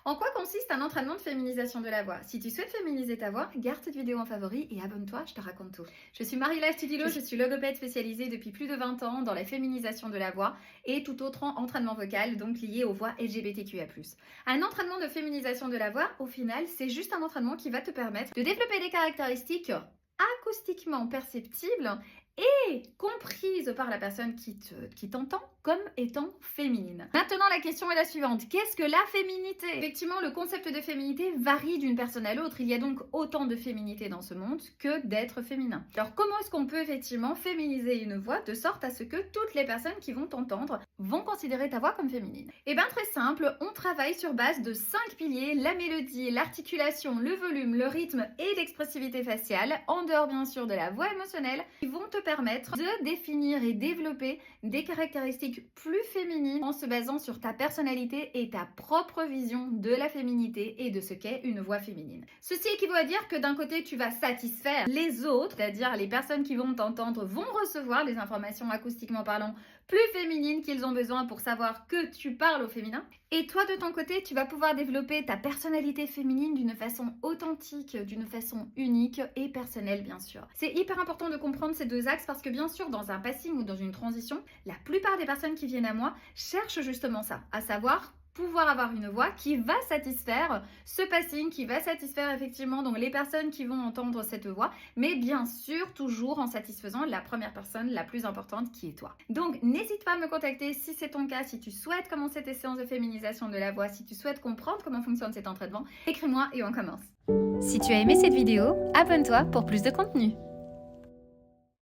En quoi consiste un entraînement de féminisation de la voix? Si tu souhaites féminiser ta voix, garde cette vidéo en favori et abonne-toi, je te raconte tout. Je suis Marie-Laure Studilo, je suis logopède spécialisée depuis plus de 20 ans dans la féminisation de la voix et tout autre entraînement vocal, donc lié aux voix LGBTQIA+. Un entraînement de féminisation de la voix, au final, c'est juste un entraînement qui va te permettre de développer des caractéristiques acoustiquement perceptibles et comprise par la personne qui t'entend comme étant féminine. Maintenant, la question est la suivante. Qu'est-ce que la féminité? Effectivement, le concept de féminité varie d'une personne à l'autre. Il y a donc autant de féminité dans ce monde que d'être féminin. Alors, comment est-ce qu'on peut effectivement féminiser une voix de sorte à ce que toutes les personnes qui vont t'entendre vont considérer ta voix comme féminine? Eh bien, très simple, on travaille sur base de 5 piliers, la mélodie, l'articulation, le volume, le rythme et l'expressivité faciale, en dehors bien sûr de la voix émotionnelle, qui vont te permettre de définir et développer des caractéristiques plus féminines en se basant sur ta personnalité et ta propre vision de la féminité et de ce qu'est une voix féminine. Ceci équivaut à dire que d'un côté, tu vas satisfaire les autres, c'est-à-dire les personnes qui vont t'entendre vont recevoir les informations acoustiquement parlant plus féminines qu'ils ont besoin pour savoir que tu parles au féminin. Et toi, de ton côté, tu vas pouvoir développer ta personnalité féminine d'une façon authentique, d'une façon unique et personnelle, bien sûr. C'est hyper important de comprendre ces deux axes parce que, bien sûr, dans un passing ou dans une transition, la plupart des personnes qui viennent à moi cherchent justement ça, à savoir pouvoir avoir une voix qui va satisfaire ce passing, qui va satisfaire effectivement donc les personnes qui vont entendre cette voix, mais bien sûr toujours en satisfaisant la première personne la plus importante qui est toi. Donc n'hésite pas à me contacter si c'est ton cas, si tu souhaites commencer tes séances de féminisation de la voix, si tu souhaites comprendre comment fonctionne cet entraînement, écris-moi et on commence. Si tu as aimé cette vidéo, abonne-toi pour plus de contenu.